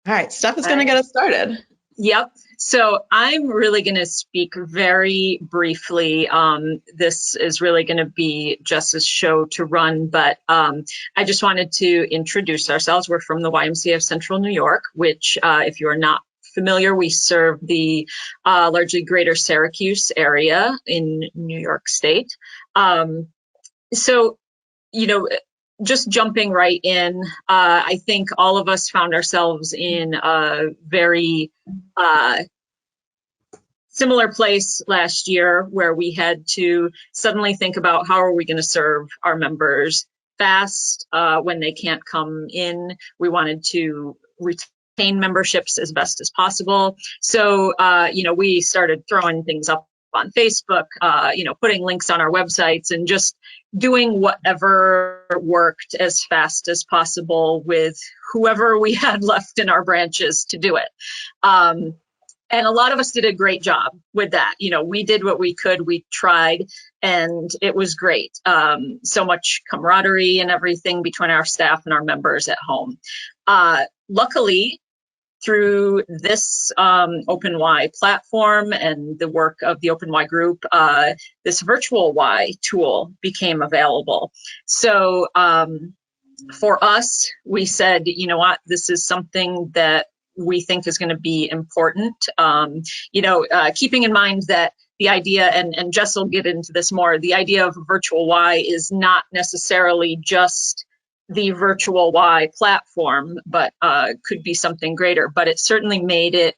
All right, Steph is going to get us started. Yep. So I'm really going to speak very briefly. This is really going to be Jess's show to run, but I just wanted to introduce ourselves. We're from the YMCA of Central New York, which, if you are not familiar, we serve the largely greater Syracuse area in New York State. So, you know, just jumping right in, I think all of us found ourselves in a very similar place last year where we had to suddenly think about how are we going to serve our members fast when they can't come in. We wanted to retain memberships as best as possible. So, we started throwing things up on Facebook, putting links on our websites and just doing whatever worked as fast as possible with whoever we had left in our branches to do it. And a lot of us did a great job with that. We did what we could, we tried, and it was great. So much camaraderie and everything between our staff and our members at home. Luckily, through this OpenY platform and the work of the OpenY group, this virtual Y tool became available. So for us, we said, you know what, this is something that we think is going to be important. Keeping in mind that the idea, and Jess will get into this more, the idea of virtual Y is not necessarily just the virtual Y platform, but could be something greater. But it certainly made it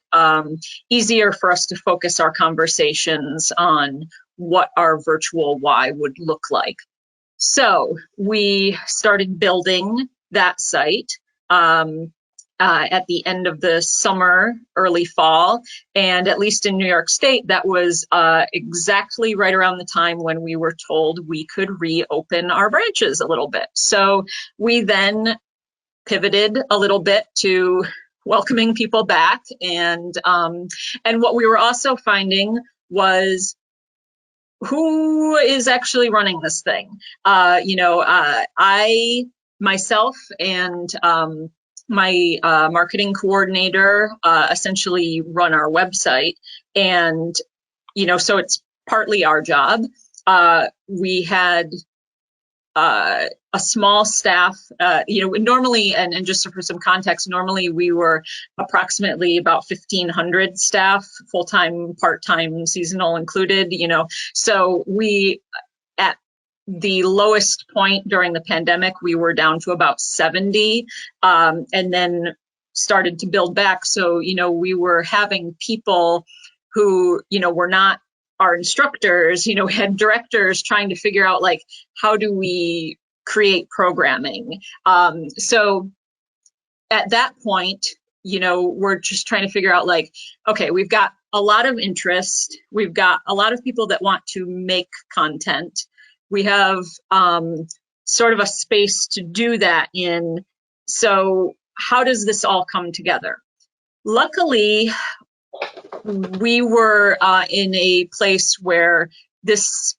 easier for us to focus our conversations on what our virtual Y would look like. So we started building that site at the end of the summer, early fall, and at least in New York State, that was exactly right around the time when we were told we could reopen our branches a little bit. So we then pivoted a little bit to welcoming people back, and what we were also finding was who is actually running this thing. I myself and my marketing coordinator essentially run our website, and so it's partly our job. We had a small staff, normally, and just for some context, normally we were approximately about 1,500 staff, full-time, part-time, seasonal included, so we, at the lowest point during the pandemic, we were down to about 70, and then started to build back. So, we were having people who, were not our instructors, we had directors trying to figure out, like, how do we create programming? So at that point, we're just trying to figure out, like, okay, we've got a lot of interest. We've got a lot of people that want to make content. We have sort of a space to do that in. So how does this all come together? Luckily, we were in a place where this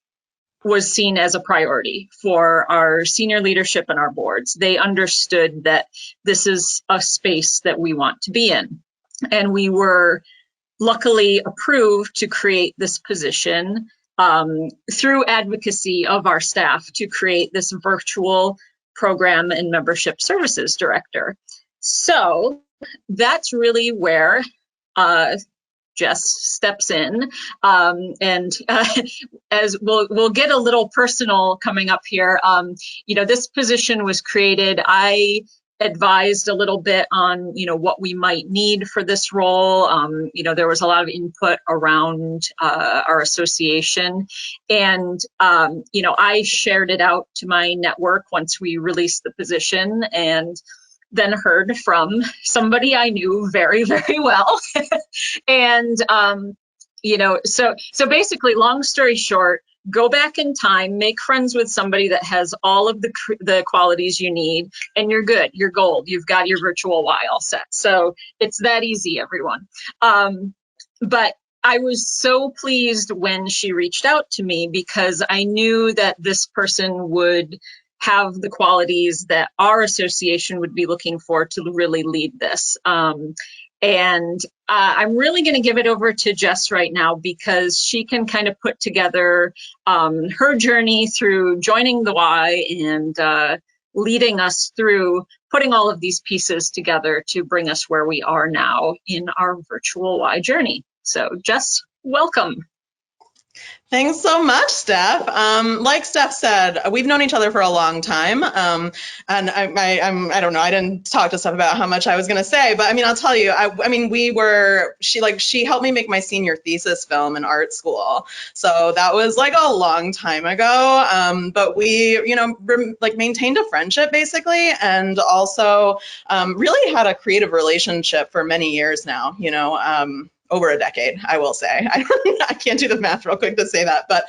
was seen as a priority for our senior leadership and our boards. They understood that this is a space that we want to be in. And we were luckily approved to create this position through advocacy of our staff to create this virtual program and membership services director. So that's really where Jess steps in, and as we'll get a little personal coming up here. This position was created. I advised a little bit on, what we might need for this role. There was a lot of input around our association, and I shared it out to my network once we released the position, and then heard from somebody I knew very, very well. And, so basically, long story short, go back in time, make friends with somebody that has all of the qualities you need, and you're good, you're gold, you've got your virtual Y all set. So it's that easy, everyone. But I was so pleased when she reached out to me, because I knew that this person would have the qualities that our association would be looking for to really lead this. And I'm really going to give it over to Jess right now because she can kind of put together her journey through joining the Y and leading us through putting all of these pieces together to bring us where we are now in our virtual Y journey. So Jess, welcome. Thanks so much, Steph. Like Steph said, we've known each other for a long time. And I don't know, I didn't talk to Steph about how much I was going to say, but I mean, I'll tell you, she helped me make my senior thesis film in art school. So that was like a long time ago. But we, maintained a friendship basically, and also really had a creative relationship for many years now, over a decade, I will say. I can't do the math real quick to say that, but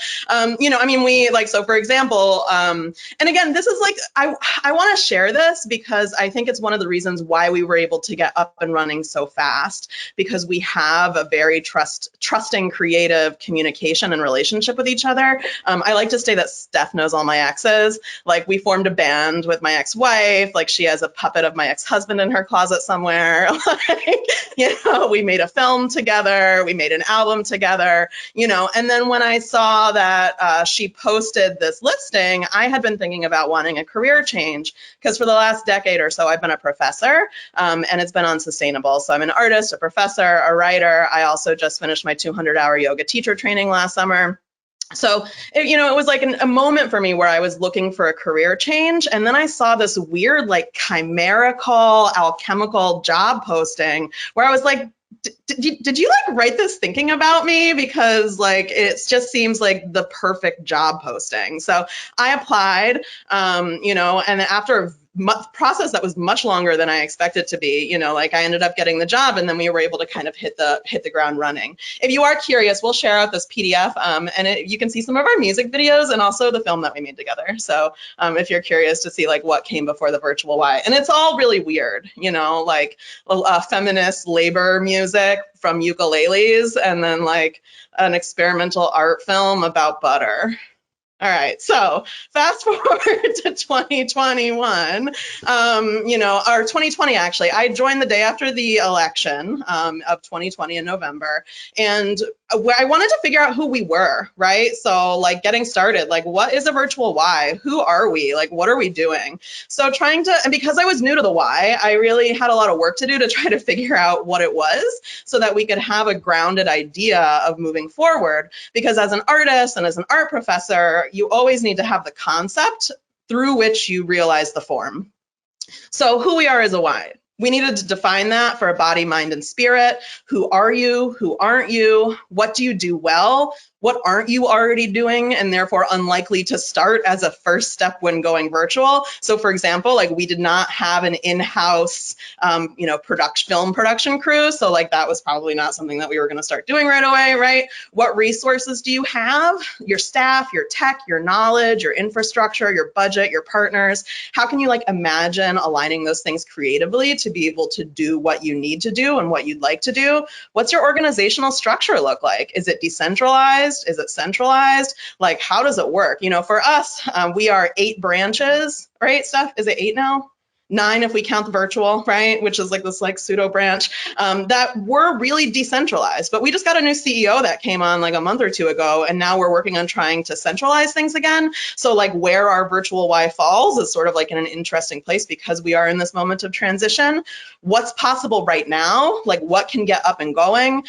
so for example, and again, this is like, I want to share this because I think it's one of the reasons why we were able to get up and running so fast, because we have a very trusting, creative communication and relationship with each other. I like to say that Steph knows all my exes. Like, we formed a band with my ex-wife. Like, she has a puppet of my ex-husband in her closet somewhere. We made a film together. We made an album together, and then when I saw that she posted this listing, I had been thinking about wanting a career change because for the last decade or so, I've been a professor, and it's been unsustainable. So I'm an artist, a professor, a writer. I also just finished my 200-hour yoga teacher training last summer. So, it was like a moment for me where I was looking for a career change. And then I saw this weird, like, chimerical, alchemical job posting where I was like, did you like write this thinking about me? Because like, it just seems like the perfect job posting. So I applied, and after a process that was much longer than I expected to be, I ended up getting the job, and then we were able to kind of hit the ground running. If you are curious, we'll share out this PDF, and you can see some of our music videos and also the film that we made together. So if you're curious to see like what came before the virtual Y, and it's all really weird, like feminist labor music from ukuleles, and then like an experimental art film about butter. All right, so fast forward to 2021, or 2020 actually. I joined the day after the election of 2020 in November, and I wanted to figure out who we were, right? So like getting started, like what is a virtual Y? Who are we? Like what are we doing? So and because I was new to the Y, I really had a lot of work to do to try to figure out what it was so that we could have a grounded idea of moving forward. Because as an artist and as an art professor, you always need to have the concept through which you realize the form. So who we are as a Y. We needed to define that for a body, mind, and spirit. Who are you? Who aren't you? What do you do well? What aren't you already doing and therefore unlikely to start as a first step when going virtual? So for example, like we did not have an in-house, film production crew. So like that was probably not something that we were going to start doing right away, right? What resources do you have? Your staff, your tech, your knowledge, your infrastructure, your budget, your partners. How can you like imagine aligning those things creatively to be able to do what you need to do and what you'd like to do? What's your organizational structure look like? Is it decentralized? Is it centralized? Like, how does it work? For us, we are 8 branches, right, Steph? Is it 8 now? 9 if we count the virtual, right? Which is like this like pseudo branch that were really decentralized. But we just got a new CEO that came on like a month or 2 ago, and now we're working on trying to centralize things again. So like where our virtual Y falls is sort of like in an interesting place because we are in this moment of transition. What's possible right now? Like what can get up and going?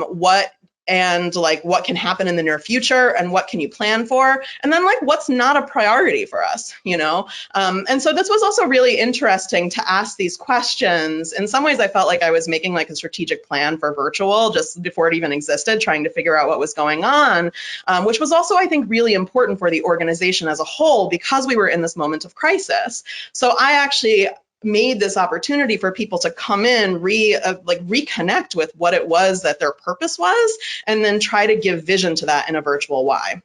What can happen in the near future and what can you plan for? And then like what's not a priority for us, And so this was also really interesting to ask these questions. In some ways, I felt like I was making like a strategic plan for virtual just before it even existed, trying to figure out what was going on, which was also, I think, really important for the organization as a whole because we were in this moment of crisis. So I actually made this opportunity for people to come in, reconnect with what it was that their purpose was, and then try to give vision to that in a virtual Y.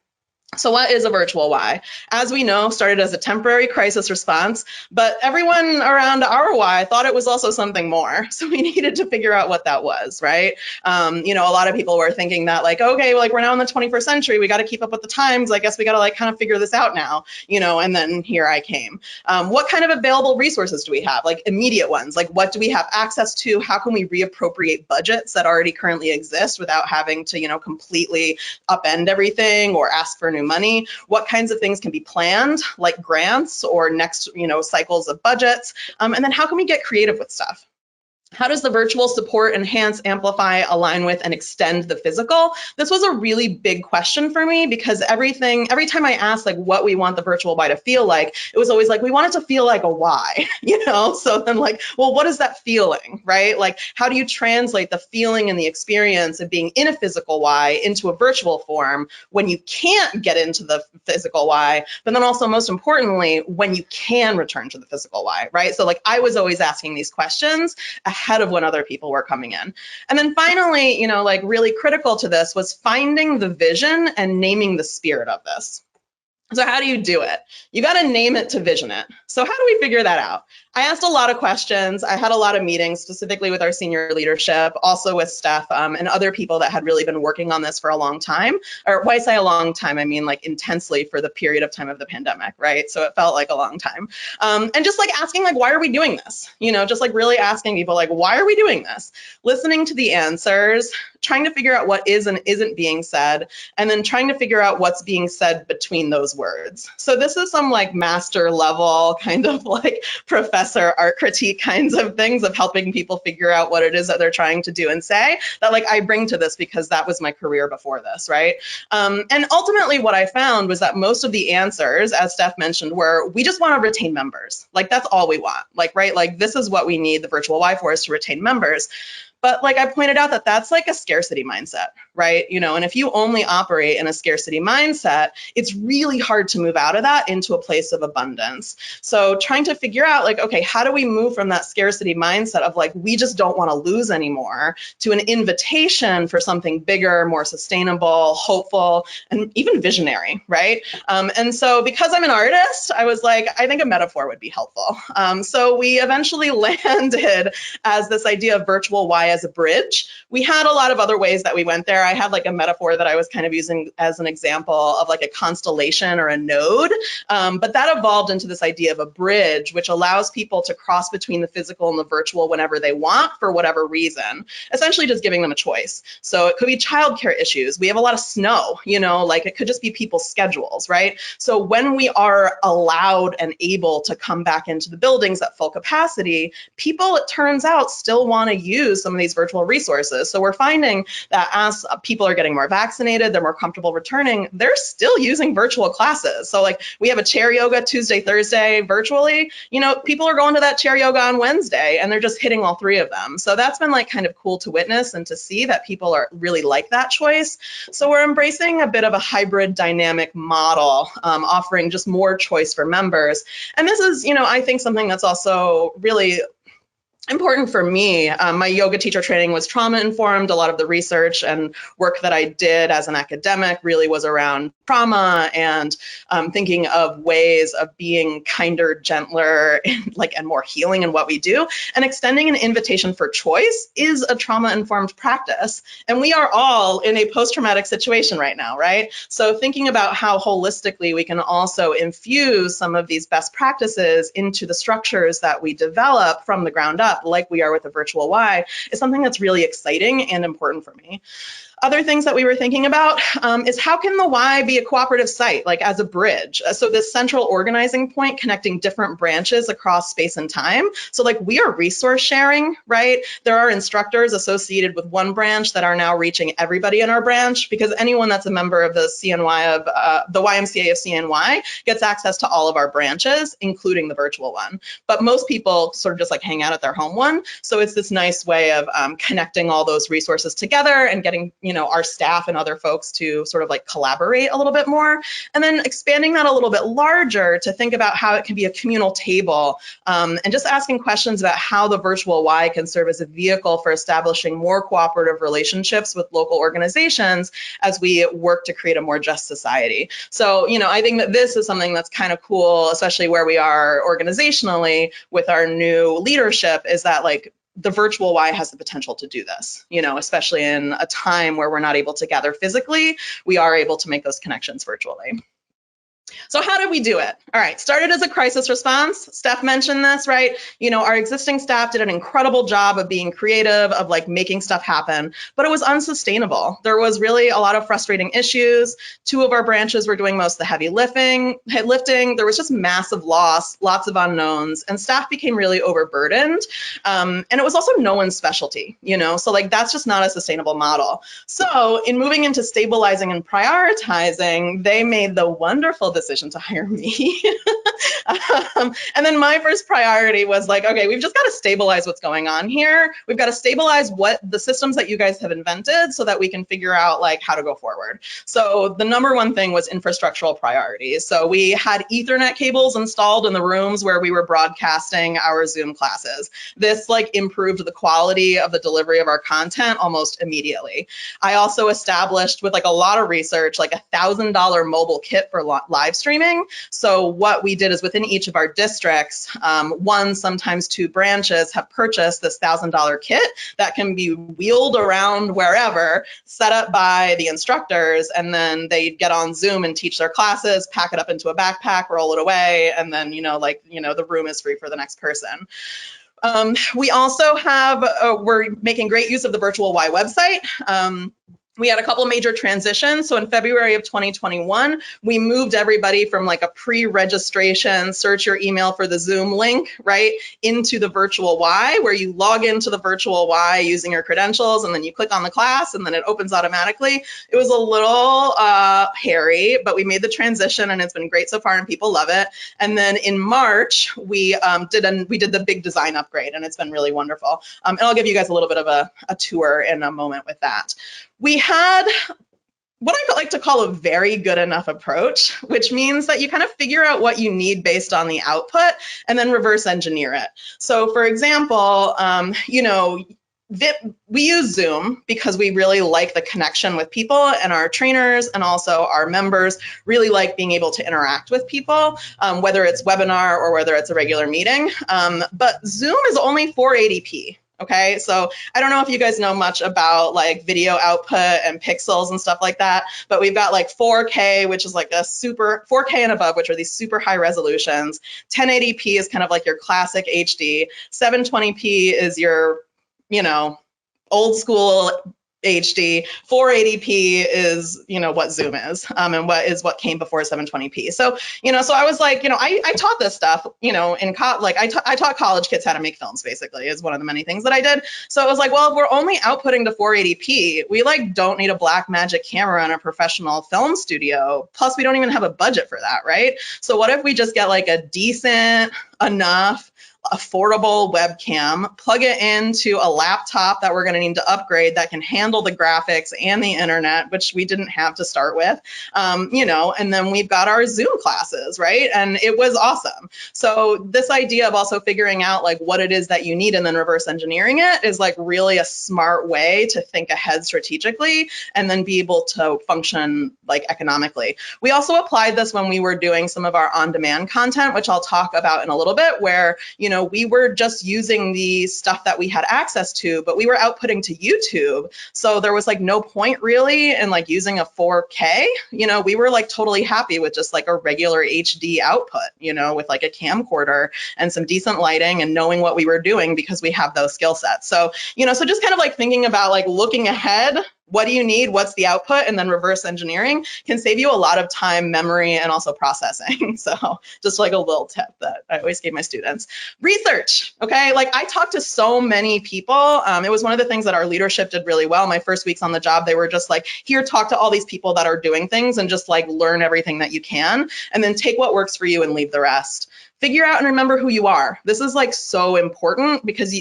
So what is a virtual Y? As we know, started as a temporary crisis response, but everyone around our Y thought it was also something more. So we needed to figure out what that was, right? You know, a lot of people were thinking that like, okay, like we're now in the 21st century, we got to keep up with the times. I guess we got to like kind of figure this out now, you know, and then here I came. What kind of available resources do we have? Like immediate ones, like what do we have access to? How can we reappropriate budgets that already currently exist without having to, you know, completely upend everything or ask for new money? What kinds of things can be planned, like grants or next, you know, cycles of budgets? And then how can we get creative with stuff? How does the virtual support, enhance, amplify, align with, and extend the physical? This was a really big question for me because every time I asked like what we want the virtual Y to feel like, it was always like, we want it to feel like a Y, you know? So then like, well, what is that feeling, right? Like, how do you translate the feeling and the experience of being in a physical Y into a virtual form when you can't get into the physical Y, but then also most importantly, when you can return to the physical Y, right? So like, I was always asking these questions ahead of when other people were coming in. And then finally, you know, like really critical to this was finding the vision and naming the spirit of this. So how do you do it? You got to name it to vision it. So how do we figure that out? I asked a lot of questions. I had a lot of meetings, specifically with our senior leadership, also with Steph and other people that had really been working on this for a long time. Or when I say a long time, I mean like intensely for the period of time of the pandemic, right? So it felt like a long time. And just like asking like, why are we doing this? You know, just like really asking people like, why are we doing this? Listening to the answers, trying to figure out what is and isn't being said, and then trying to figure out what's being said between those words. So this is some like master level kind of like professor art critique kinds of things of helping people figure out what it is that they're trying to do and say that like I bring to this because that was my career before this, right? And ultimately what I found was that most of the answers, as Steph mentioned, were we just want to retain members. Like that's all we want, like, right? Like this is what we need the virtual Y for, is to retain members. But like I pointed out, that's like a scarcity mindset, right? You know, and if you only operate in a scarcity mindset, it's really hard to move out of that into a place of abundance. So trying to figure out like, okay, how do we move from that scarcity mindset of like, we just don't want to lose anymore, to an invitation for something bigger, more sustainable, hopeful, and even visionary, right? And so because I'm an artist, I was like, I think a metaphor would be helpful. So we eventually landed as this idea of virtual Y as a bridge. We had a lot of other ways that we went there. I had like a metaphor that I was kind of using as an example of like a constellation or a node, but that evolved into this idea of a bridge, which allows people to cross between the physical and the virtual whenever they want for whatever reason, essentially just giving them a choice. So it could be childcare issues. We have a lot of snow, you know, like it could just be people's schedules, right? So when we are allowed and able to come back into the buildings at full capacity, people, it turns out, still want to use some of these virtual resources. So we're finding that as people are getting more vaccinated, they're more comfortable returning, they're still using virtual classes. So like we have a chair yoga Tuesday, Thursday virtually, you know, people are going to that chair yoga on Wednesday and they're just hitting all three of them. So that's been like kind of cool to witness and to see that people are really like that choice. So we're embracing a bit of a hybrid dynamic model, offering just more choice for members. And this is, you know, I think something that's also really important for me. My yoga teacher training was trauma informed. A lot of the research and work that I did as an academic really was around trauma and thinking of ways of being kinder, gentler, and more healing in what we do. And extending an invitation for choice is a trauma informed practice. And we are all in a post-traumatic situation right now, right? So thinking about how holistically we can also infuse some of these best practices into the structures that we develop from the ground up, like we are with the virtual Y, is something that's really exciting and important for me. Other things that we were thinking about is how can the Y be a cooperative site, like as a bridge? So this central organizing point connecting different branches across space and time. So like we are resource sharing, right? There are instructors associated with one branch that are now reaching everybody in our branch, because anyone that's a member of the CNY of the YMCA of CNY gets access to all of our branches, including the virtual one. But most people sort of just like hang out at their home one. So it's this nice way of connecting all those resources together and getting, our staff and other folks to sort of like collaborate a little bit more. And then expanding that a little bit larger to think about how it can be a communal table, and just asking questions about how the virtual Y can serve as a vehicle for establishing more cooperative relationships with local organizations as we work to create a more just society. So, I think that this is something that's kind of cool, especially where we are organizationally with our new leadership, is that like the virtual Y has the potential to do this, especially in a time where we're not able to gather physically, we are able to make those connections virtually. So how did we do it? All right, started as a crisis response. Steph mentioned this, right? Our existing staff did an incredible job of being creative, of like making stuff happen, but it was unsustainable. There was really a lot of frustrating issues. 2 of our branches were doing most of the heavy lifting. There was just massive loss, lots of unknowns, and staff became really overburdened. And it was also no one's specialty, so like that's just not a sustainable model. So in moving into stabilizing and prioritizing, they made the wonderful decision to hire me. And then my first priority was like, okay, we've just got to stabilize what's going on here. We've got to stabilize what the systems that you guys have invented so that we can figure out like how to go forward. So the number one thing was infrastructural priorities. So we had Ethernet cables installed in the rooms where we were broadcasting our Zoom classes. This like improved the quality of the delivery of our content almost immediately. I also established, with like a lot of research, like $1,000 mobile kit for live streaming. So what we did is within each of our districts, 1, sometimes 2 branches have purchased this $1,000 kit that can be wheeled around wherever, set up by the instructors, and then they get on Zoom and teach their classes, pack it up into a backpack, roll it away, and then, the room is free for the next person. We also have, we're making great use of the virtual Y website. We had a couple major transitions. So in February of 2021, we moved everybody from like a pre-registration, search your email for the Zoom link, right, into the virtual Y, where you log into the virtual Y using your credentials, and then you click on the class, and then it opens automatically. It was a little hairy, but we made the transition, and it's been great so far, and people love it. And then in March, we did the big design upgrade, and it's been really wonderful. And I'll give you guys a little bit of a tour in a moment with that. We had what I like to call a very good enough approach, which means that you kind of figure out what you need based on the output and then reverse engineer it. So for example, we use Zoom because we really like the connection with people, and our trainers and also our members really like being able to interact with people, whether it's webinar or whether it's a regular meeting. But Zoom is only 480p. Okay, so I don't know if you guys know much about like video output and pixels and stuff like that, but we've got like 4K, which is like a super 4K and above, which are these super high resolutions. 1080p is kind of like your classic HD. 720p is your, old school HD. 480p is, what Zoom is, and what came before 720p. So, so I was like, I taught this stuff, I taught college kids how to make films, basically, is one of the many things that I did. So I was like, well, if we're only outputting to 480p, we like don't need a black magic camera in a professional film studio. Plus, we don't even have a budget for that, right? So what if we just get like a decent enough affordable webcam, plug it into a laptop that we're going to need to upgrade that can handle the graphics and the internet, which we didn't have to start with, and then we've got our Zoom classes, right? And it was awesome. So this idea of also figuring out like what it is that you need and then reverse engineering it is like really a smart way to think ahead strategically and then be able to function like economically. We also applied this when we were doing some of our on-demand content, which I'll talk about in a little bit, where, we were just using the stuff that we had access to, but we were outputting to YouTube. So there was like no point really in like using a 4K, we were like totally happy with just like a regular HD output, with like a camcorder and some decent lighting and knowing what we were doing because we have those skill sets. So, so just kind of like thinking about like looking ahead, what do you need? What's the output? And then reverse engineering can save you a lot of time, memory, and also processing. So just like a little tip that I always give my students. Research, okay? Like I talked to so many people. It was one of the things that our leadership did really well. My first weeks on the job, they were just like, here, talk to all these people that are doing things and just like learn everything that you can, and then take what works for you and leave the rest. Figure out and remember who you are. This is like so important because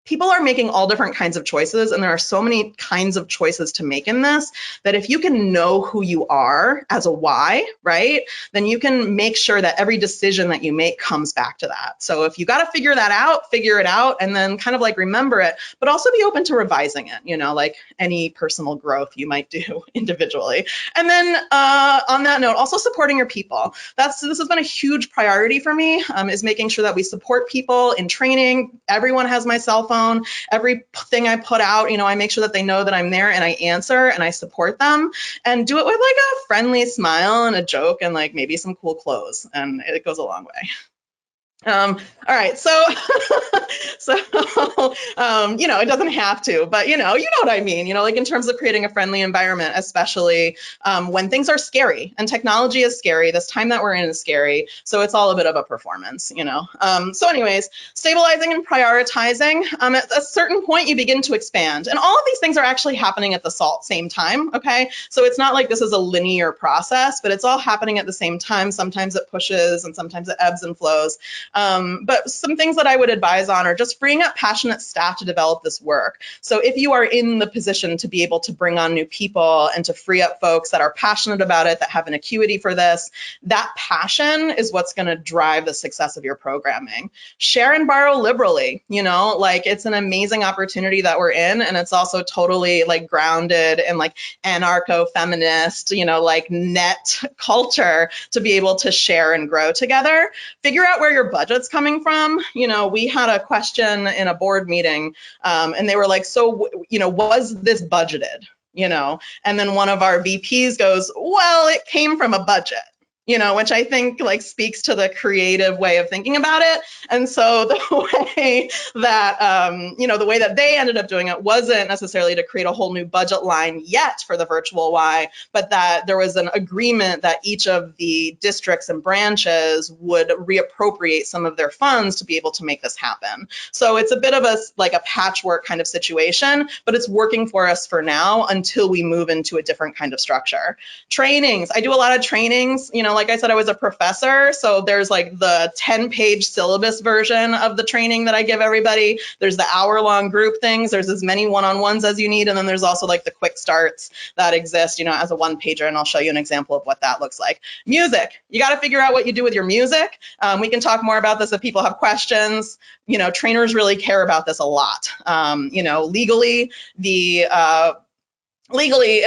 people are making all different kinds of choices, and there are so many kinds of choices to make in this that if you can know who you are as a why, right, then you can make sure that every decision that you make comes back to that. So if you got to figure that out, figure it out, and then kind of like remember it, but also be open to revising it, you know, like any personal growth you might do individually. And then on that note, also supporting your people. This has been a huge priority for me, is making sure that we support people in training. Everyone has my cell phone. Everything I put out, you know, I make sure that they know that I'm there and I answer and I support them, and do it with like a friendly smile and a joke and like maybe some cool clothes, and it goes a long way. All right, so you know, it doesn't have to, but you know what I mean, you know, like in terms of creating a friendly environment, especially when things are scary, and technology is scary, this time that we're in is scary, so it's all a bit of a performance, you know. So anyways, stabilizing and prioritizing, at a certain point you begin to expand, and all of these things are actually happening at the same time, okay? So it's not like this is a linear process, but it's all happening at the same time. Sometimes it pushes and sometimes it ebbs and flows. But some things that I would advise on are just freeing up passionate staff to develop this work. So if you are in the position to be able to bring on new people and to free up folks that are passionate about it, that have an acuity for this, that passion is what's going to drive the success of your programming. Share and borrow liberally, you know, like it's an amazing opportunity that we're in, and it's also totally like grounded in like anarcho-feminist, you know, like net culture to be able to share and grow together. Figure out where your budget's coming from. You know, we had a question in a board meeting, and they were like, so, you know, was this budgeted? You know, and then one of our VPs goes, well, it came from a budget. You know, which I think like speaks to the creative way of thinking about it. And so the way that, you know, the way that they ended up doing it wasn't necessarily to create a whole new budget line yet for the virtual Y, but that there was an agreement that each of the districts and branches would reappropriate some of their funds to be able to make this happen. So it's a bit of a like a patchwork kind of situation, but it's working for us for now until we move into a different kind of structure. Trainings, I do a lot of trainings, you know, like I said, I was a professor, so there's like the 10-page syllabus version of the training that I give everybody. There's the hour-long group things. There's as many one-on-ones as you need, and then there's also like the quick starts that exist, you know, as a one-pager, and I'll show you an example of what that looks like. Music, you got to figure out what you do with your music. We can talk more about this if people have questions. You know, trainers really care about this a lot. You know, legally, it's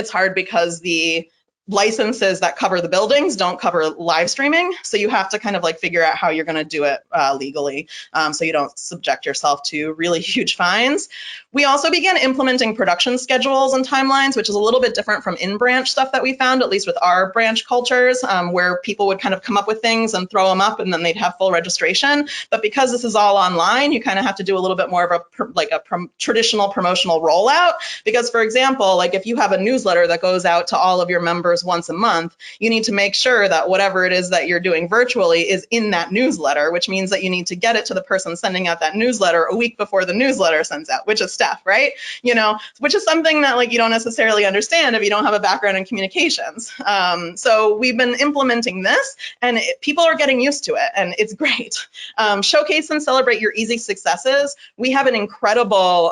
hard because the licenses that cover the buildings don't cover live streaming. So you have to kind of like figure out how you're going to do it legally, so you don't subject yourself to really huge fines. We also began implementing production schedules and timelines, which is a little bit different from in-branch stuff that we found, at least with our branch cultures, where people would kind of come up with things and throw them up and then they'd have full registration. But because this is all online, you kind of have to do a little bit more of a traditional promotional rollout. Because for example, like if you have a newsletter that goes out to all of your members once a month, you need to make sure that whatever it is that you're doing virtually is in that newsletter, which means that you need to get it to the person sending out that newsletter a week before the newsletter sends out, which is Steph, right? You know, which is something that like you don't necessarily understand if you don't have a background in communications. So we've been implementing this, and people are getting used to it, and it's great. Showcase and celebrate your easy successes. We have an incredible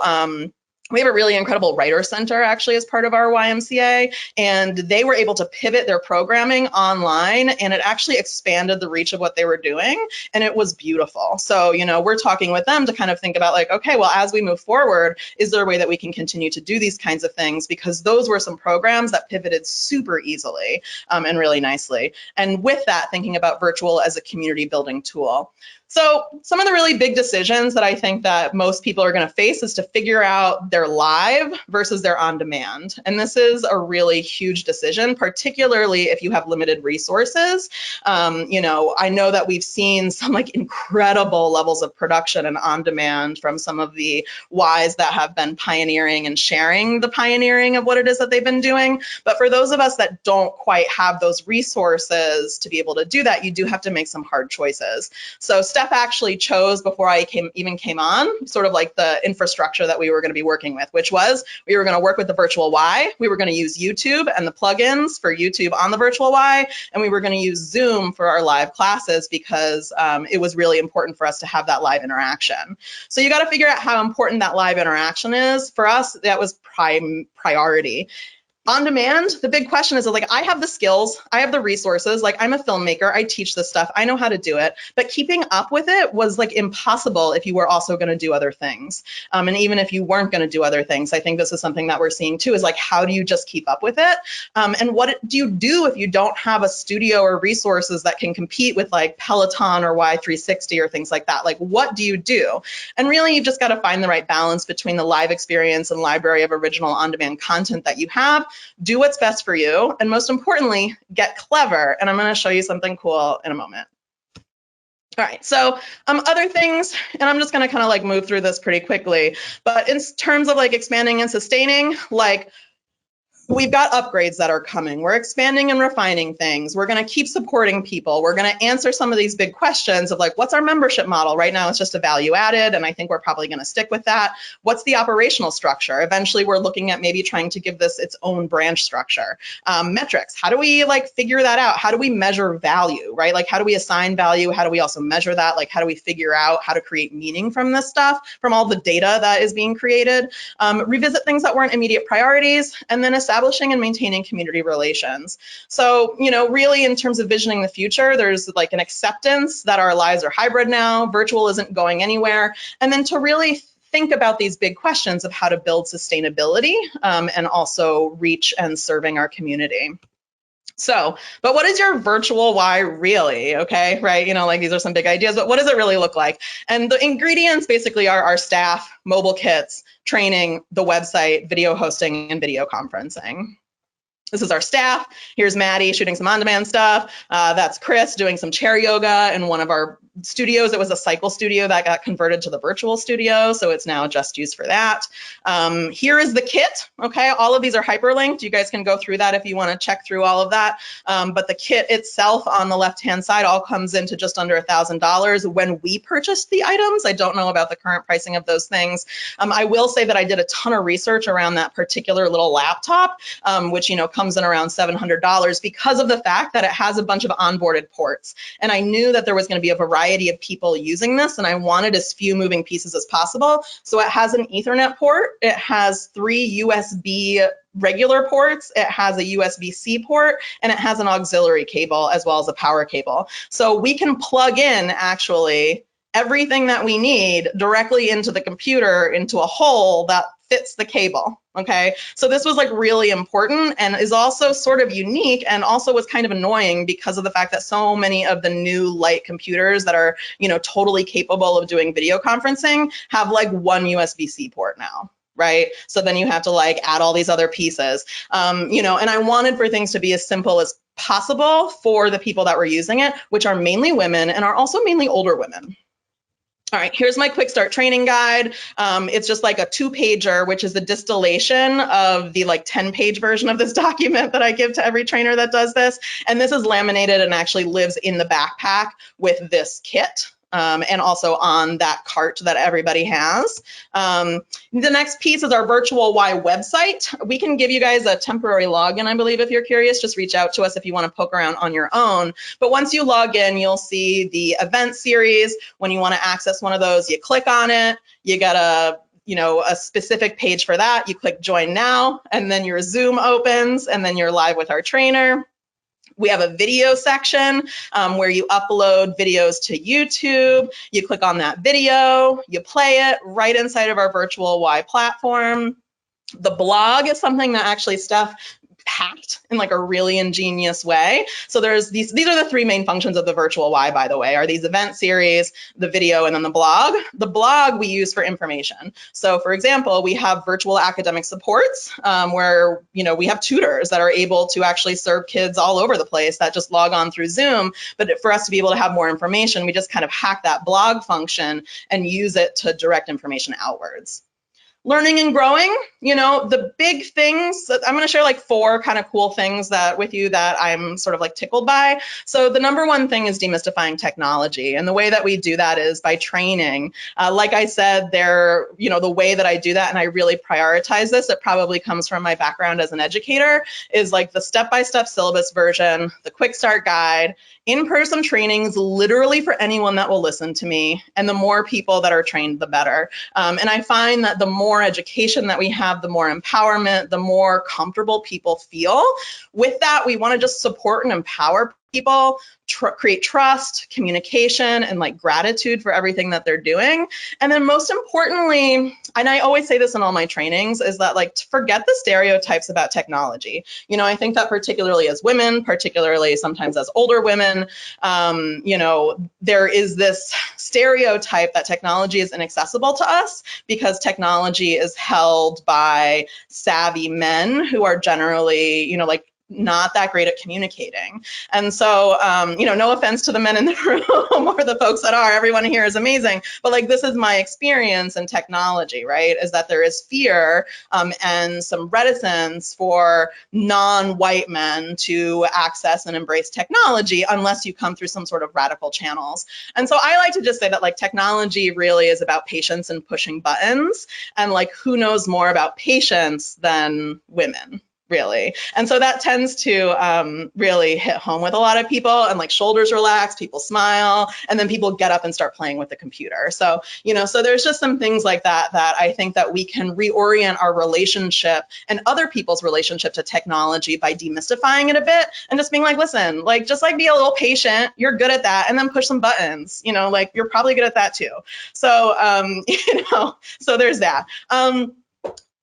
we have a really incredible writer center actually as part of our YMCA, and they were able to pivot their programming online, and it actually expanded the reach of what they were doing, and it was beautiful. So, you know, we're talking with them to kind of think about like, okay, well, as we move forward, is there a way that we can continue to do these kinds of things? Because those were some programs that pivoted super easily and really nicely. And with that, thinking about virtual as a community building tool. So some of the really big decisions that I think that most people are going to face is to figure out their live versus their on demand. And this is a really huge decision, particularly if you have limited resources. You know, I know that we've seen some like incredible levels of production and on demand from some of the Ys that have been pioneering and sharing the pioneering of what it is that they've been doing. But for those of us that don't quite have those resources to be able to do that, you do have to make some hard choices. So Steph actually chose before I even came on, sort of like the infrastructure that we were going to be working with, which was we were going to work with the virtual Y. We were going to use YouTube and the plugins for YouTube on the virtual Y, and we were going to use Zoom for our live classes because it was really important for us to have that live interaction. So you got to figure out how important that live interaction is. For us, that was prime priority. On demand, the big question is like, I have the skills, I have the resources, like I'm a filmmaker, I teach this stuff, I know how to do it, but keeping up with it was like impossible if you were also going to do other things. And even if you weren't going to do other things, I think this is something that we're seeing too, is like, how do you just keep up with it? And what do you do if you don't have a studio or resources that can compete with like Peloton or Y360 or things like that? Like, what do you do? And really, you've just got to find the right balance between the live experience and library of original on-demand content that you have. Do what's best for you, and most importantly, get clever. And I'm going to show you something cool in a moment. All right, so other things, and I'm just going to kind of like move through this pretty quickly, but in terms of like expanding and sustaining, like we've got upgrades that are coming. We're expanding and refining things. We're going to keep supporting people. We're going to answer some of these big questions of like, what's our membership model? Right now, it's just a value added, and I think we're probably going to stick with that. What's the operational structure? Eventually, we're looking at maybe trying to give this its own branch structure. Metrics, how do we like figure that out? How do we measure value, right? Like, how do we assign value? How do we also measure that? Like, how do we figure out how to create meaning from this stuff, from all the data that is being created? Revisit things that weren't immediate priorities, and then establishing and maintaining community relations. So, you know, really in terms of visioning the future, there's like an acceptance that our lives are hybrid now, virtual isn't going anywhere, and then to really think about these big questions of how to build sustainability and also reach and serving our community. So, but what is your virtual Y really? Okay, right? You know, like these are some big ideas, but what does it really look like? And the ingredients basically are our staff, mobile kits, training, the website, video hosting, and video conferencing. This is our staff. Here's Maddie shooting some on-demand stuff. That's Chris doing some chair yoga in one of our studios. It was a cycle studio that got converted to the virtual studio, so it's now just used for that. Here is the kit. Okay, all of these are hyperlinked. You guys can go through that if you want to check through all of that. But the kit itself on the left-hand side all comes into just under $1,000 when we purchased the items. I don't know about the current pricing of those things. I will say that I did a ton of research around that particular little laptop, which, you know, comes in around $700 because of the fact that it has a bunch of onboarded ports. And I knew that there was going to be a variety of people using this, and I wanted as few moving pieces as possible. So it has an Ethernet port, it has 3 USB regular ports, it has a USB-C port, and it has an auxiliary cable as well as a power cable. So we can plug in actually everything that we need directly into the computer, into a hole that fits the cable, okay? So this was like really important and is also sort of unique, and also was kind of annoying because of the fact that so many of the new light computers that are, you know, totally capable of doing video conferencing have like one USB-C port now. Right? So then you have to like add all these other pieces, you know, and I wanted for things to be as simple as possible for the people that were using it, which are mainly women and are also mainly older women. All right, here's my quick start training guide. It's just like a 2-pager, which is the distillation of the like 10-page version of this document that I give to every trainer that does this. And this is laminated and actually lives in the backpack with this kit. And also on that cart that everybody has. The next piece is our virtual Y website. We can give you guys a temporary login, I believe, if you're curious. Just reach out to us if you want to poke around on your own. But once you log in, you'll see the event series. When you want to access one of those, you click on it. You got a specific page for that. You click join now, and then your Zoom opens, and then you're live with our trainer. We have a video section where you upload videos to YouTube. You click on that video, you play it right inside of our virtual Y platform. The blog is something that actually Steph hacked in like a really ingenious way. So there's these are the 3 main functions of the virtual Y, by the way, are these event series, the video, and then the blog. The blog we use for information. So for example, we have virtual academic supports where, you know, we have tutors that are able to actually serve kids all over the place that just log on through Zoom. But for us to be able to have more information, we just kind of hack that blog function and use it to direct information outwards. Learning and growing, the big things, I'm going to share like 4 kind of cool things with you that I'm sort of like tickled by. So the number one thing is demystifying technology. And the way that we do that is by training. Like I said, the way that I do that, and I really prioritize this, it probably comes from my background as an educator, is like the step-by-step syllabus version, the quick start guide, in-person trainings, literally for anyone that will listen to me. And the more people that are trained, the better. And I find that the more education that we have, the more empowerment, the more comfortable people feel. With that, we want to just support and empower people, create trust, communication, and like gratitude for everything that they're doing. And then most importantly, and I always say this in all my trainings, is that like forget the stereotypes about technology. I think that particularly as women, particularly sometimes as older women, there is this stereotype that technology is inaccessible to us because technology is held by savvy men who are generally, not that great at communicating. And so, no offense to the men in the room or the folks that are, everyone here is amazing. But like, this is my experience in technology, right? Is that there is fear and some reticence for non-white men to access and embrace technology unless you come through some sort of radical channels. And so I like to just say that like technology really is about patience and pushing buttons. And like, who knows more about patience than women? Really. And so that tends to really hit home with a lot of people, and like shoulders relax, people smile, and then people get up and start playing with the computer. So, so there's just some things like that I think that we can reorient our relationship and other people's relationship to technology by demystifying it a bit and just being like, listen, like, just like be a little patient. You're good at that. And then push some buttons, like you're probably good at that too. So, so there's that.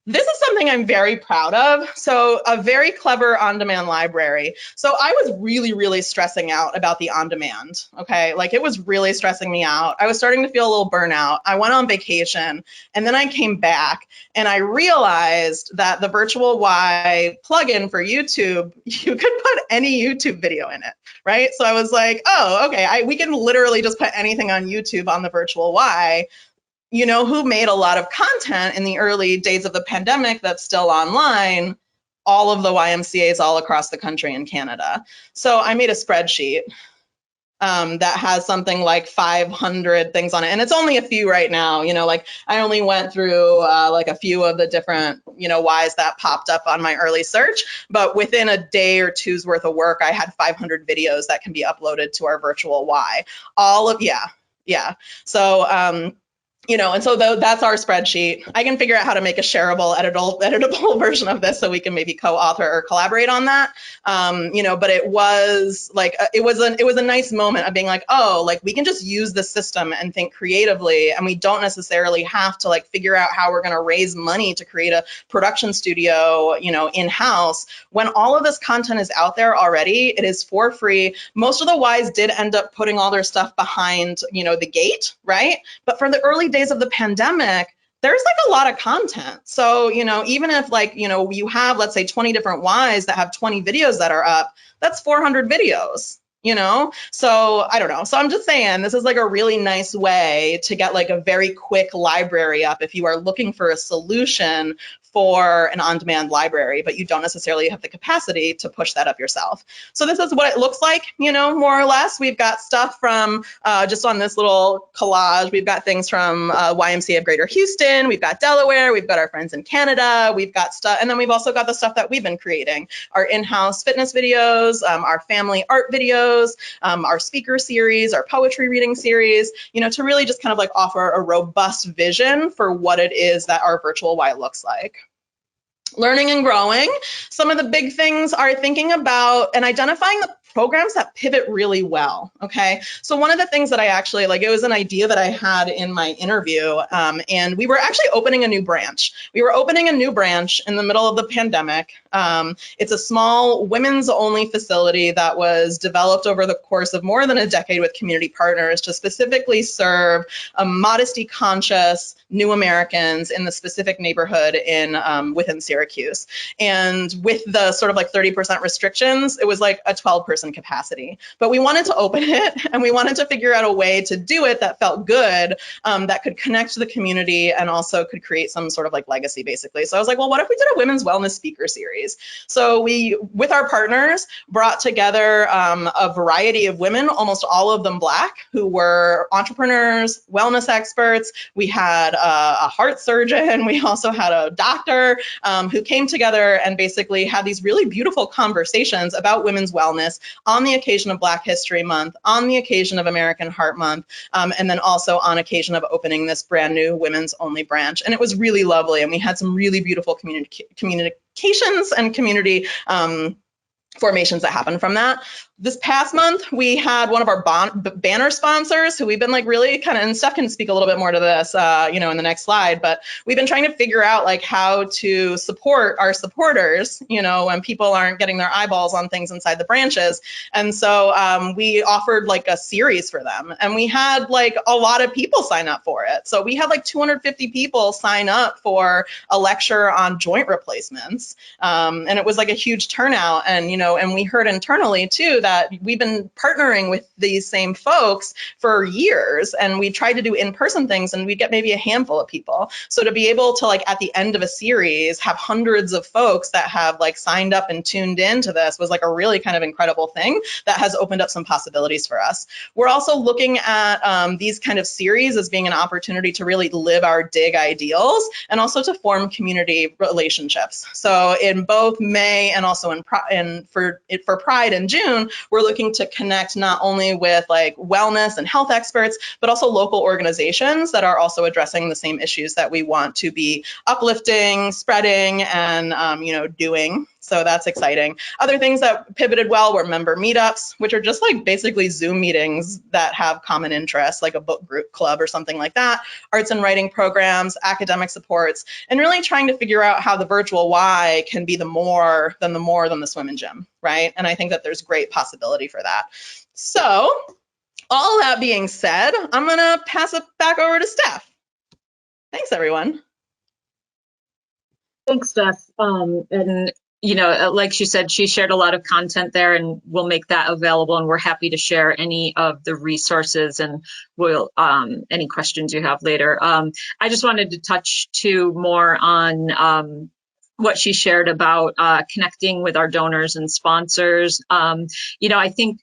This is something I'm very proud of. So a very clever on-demand library. So I was really, really stressing out about the on-demand, okay? Like it was really stressing me out. I was starting to feel a little burnout. I went on vacation and then I came back and I realized that the Virtual Y plugin for YouTube, you could put any YouTube video in it, right? So I was like, oh, okay, we can literally just put anything on YouTube on the Virtual Y. Who made a lot of content in the early days of the pandemic that's still online? All of the YMCAs all across the country and Canada. So I made a spreadsheet that has something like 500 things on it. And it's only a few right now, like I only went through like a few of the different, Ys that popped up on my early search, but within a day or two's worth of work, I had 500 videos that can be uploaded to our Virtual Y. Yeah. So, and so that's our spreadsheet. I can figure out how to make a shareable, editable version of this so we can maybe co-author or collaborate on that. But it was like, it was a nice moment of being like, oh, like we can just use the system and think creatively, and we don't necessarily have to like figure out how we're going to raise money to create a production studio, in-house. When all of this content is out there already, it is for free. Most of the Ys did end up putting all their stuff behind, the gate, right? But for the early days of the pandemic, there's like a lot of content. So, even if like, you have, let's say 20 different Ys that have 20 videos that are up, that's 400 videos, So I don't know. So I'm just saying this is like a really nice way to get like a very quick library up if you are looking for a solution for an on-demand library, but you don't necessarily have the capacity to push that up yourself. So this is what it looks like, more or less. We've got stuff from, just on this little collage, we've got things from YMCA of Greater Houston, we've got Delaware, we've got our friends in Canada, we've got stuff, and then we've also got the stuff that we've been creating, our in-house fitness videos, our family art videos, our speaker series, our poetry reading series, to really just kind of like offer a robust vision for what it is that our Virtual Y looks like. Learning and growing. Some of the big things are thinking about and identifying the programs that pivot really well, okay? So one of the things that I actually, like, it was an idea that I had in my interview, and we were actually opening a new branch. We were opening a new branch in the middle of the pandemic. It's a small women's only facility that was developed over the course of more than a decade with community partners to specifically serve modesty conscious new Americans in the specific neighborhood within Syracuse. And with the sort of like 30% restrictions, it was like a 12% in-person capacity. But we wanted to open it, and we wanted to figure out a way to do it that felt good, that could connect to the community and also could create some sort of like legacy, basically. So I was like, well, what if we did a women's wellness speaker series? So we, with our partners, brought together a variety of women, almost all of them Black, who were entrepreneurs, wellness experts. We had a heart surgeon. We also had a doctor who came together and basically had these really beautiful conversations about women's wellness on the occasion of Black History Month, on the occasion of American Heart Month, and then also on occasion of opening this brand new women's only branch. And it was really lovely. And we had some really beautiful communications and community formations that happened from that. This past month, we had one of our banner sponsors who we've been like really kind of, and Steph can speak a little bit more to this, you know, in the next slide, but we've been trying to figure out like how to support our supporters, you know, when people aren't getting their eyeballs on things inside the branches. And so we offered like a series for them, and we had like a lot of people sign up for it. So we had like 250 people sign up for a lecture on joint replacements. And it was like a huge turnout. And, you know, and we heard internally too that we've been partnering with these same folks for years, and we tried to do in-person things, and we'd get maybe a handful of people. So to be able to like at the end of a series have hundreds of folks that have like signed up and tuned into this was like a really kind of incredible thing that has opened up some possibilities for us. We're also looking at these kind of series as being an opportunity to really live our DIG ideals and also to form community relationships. So in both May and also for Pride in June, we're looking to connect not only with like wellness and health experts, but also local organizations that are also addressing the same issues that we want to be uplifting, spreading, and you know, doing. So that's exciting. Other things that pivoted well were member meetups, which are just like basically Zoom meetings that have common interests, like a book group club or something like that, arts and writing programs, academic supports, and really trying to figure out how the virtual Y can be the more than the swim and gym, right? And I think that there's great possibility for that. So all that being said, I'm gonna pass it back over to Steph. Thanks, everyone. Thanks, Steph. And you know, like she said, she shared a lot of content there, and we'll make that available. And we're happy to share any of the resources, and we'll any questions you have later. I just wanted to touch too more on what she shared about connecting with our donors and sponsors. You know, I think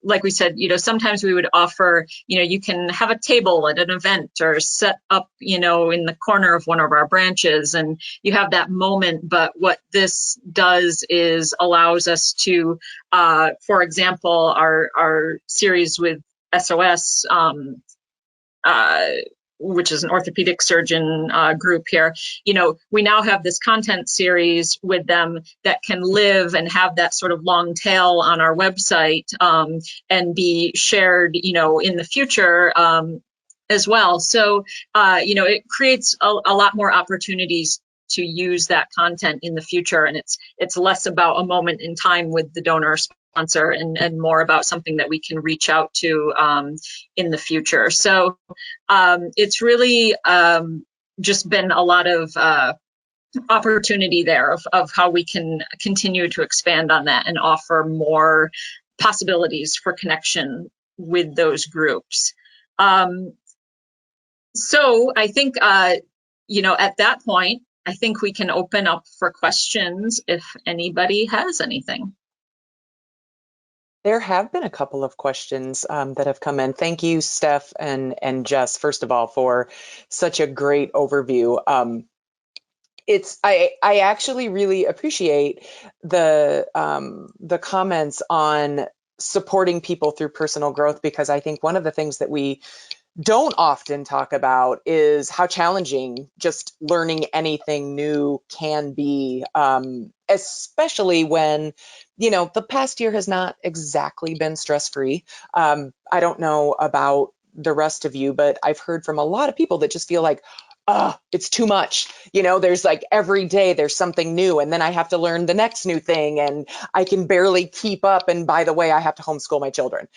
like we said, you know, sometimes we would offer, you know, you can have a table at an event or set up, you know, in the corner of one of our branches, and you have that moment. But what this does is allows us to, for example, our series with SOS, which is an orthopedic surgeon group here, you know, we now have this content series with them that can live and have that sort of long tail on our website and be shared, you know, in the future as well. So, you know, it creates a lot more opportunities to use that content in the future. And it's less about a moment in time with the donor sponsor and more about something that we can reach out to in the future. So it's really just been a lot of opportunity there of how we can continue to expand on that and offer more possibilities for connection with those groups. So I think, you know, at that point, I think we can open up for questions if anybody has anything. There have been a couple of questions that have come in. Thank you, Steph and Jess, first of all, for such a great overview. I actually really appreciate the comments on supporting people through personal growth, because I think one of the things that we don't often talk about is how challenging just learning anything new can be, especially when, you know, the past year has not exactly been stress-free. I don't know about the rest of you, but I've heard from a lot of people that just feel like, oh, it's too much. You know, there's like every day there's something new, and then I have to learn the next new thing, and I can barely keep up. And by the way, I have to homeschool my children.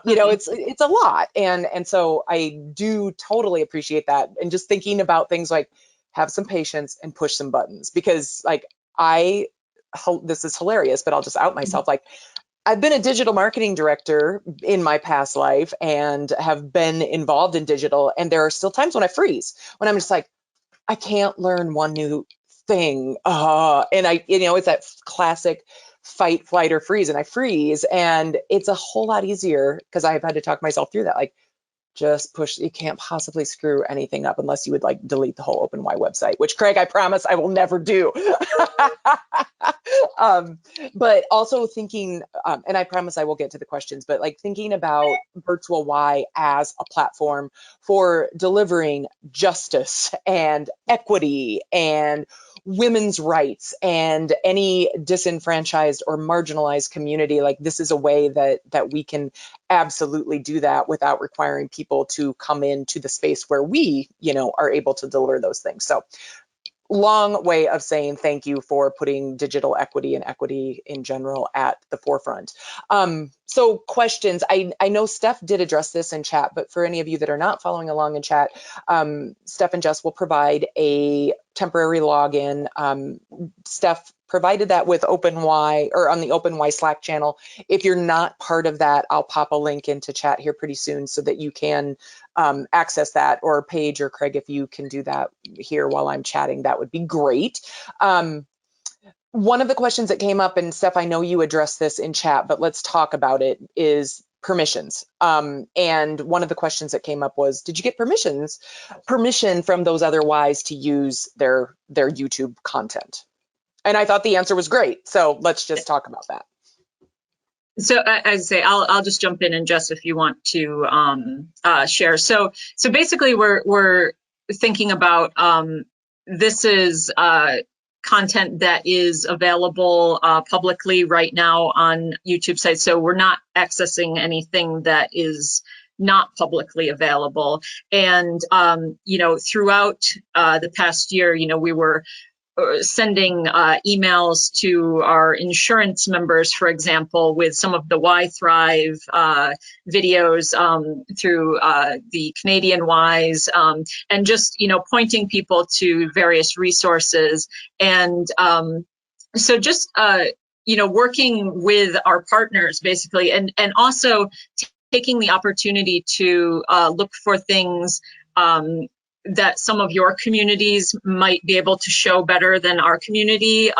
You know, it's a lot. And so I do totally appreciate that. And just thinking about things like have some patience and push some buttons, because like this is hilarious, but I'll just out myself. Like I've been a digital marketing director in my past life and have been involved in digital. And there are still times when I freeze, when I'm just like, I can't learn one new thing. And I, it's that classic fight, flight, or freeze. And I freeze. And it's a whole lot easier because I've had to talk myself through that. Like, just push, you can't possibly screw anything up unless you would like delete the whole OpenY website, which Craig, I promise I will never do. But also thinking, and I promise I will get to the questions, but like thinking about Virtual Y as a platform for delivering justice and equity and women's rights and any disenfranchised or marginalized community. Like, this is a way that we can absolutely do that without requiring people to come into the space where we, are able to deliver those things. So long way of saying thank you for putting digital equity and equity in general at the forefront. So questions, I know Steph did address this in chat, but for any of you that are not following along in chat, Steph and Jess will provide a temporary login. Steph provided that with OpenY or on the OpenY Slack channel. If you're not part of that, I'll pop a link into chat here pretty soon so that you can access that, or Paige or Craig, if you can do that here while I'm chatting, that would be great. One of the questions that came up, and Steph, I know you addressed this in chat, but let's talk about it, is permissions. And one of the questions that came up was, did you get permission from those other Ys to use their YouTube content? And I thought the answer was great. So let's just talk about that. So as I say, I'll just jump in, and Jess, if you want to share. So basically, we're thinking about this is content that is available publicly right now on YouTube sites. So we're not accessing anything that is not publicly available. And throughout the past year, we were sending emails to our insurance members, for example, with some of the Y Thrive videos through the Canadian Ys, and just, pointing people to various resources. And so just, working with our partners, basically, and also taking the opportunity to look for things that some of your communities might be able to show better than our community.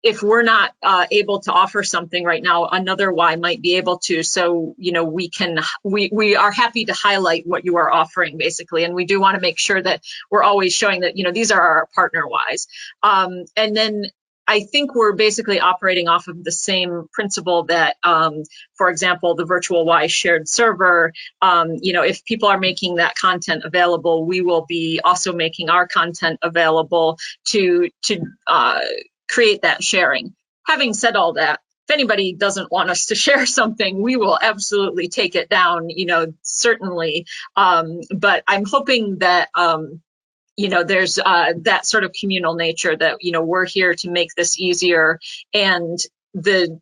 If we're not able to offer something right now, another Y might be able to. So, we are happy to highlight what you are offering, basically. And we do want to make sure that we're always showing that, these are our partner Ys. And then I think we're basically operating off of the same principle that, for example, the Virtual Y shared server, if people are making that content available, we will be also making our content available to create that sharing. Having said all that, if anybody doesn't want us to share something, we will absolutely take it down, certainly. But I'm hoping that, there's that sort of communal nature that, we're here to make this easier. And the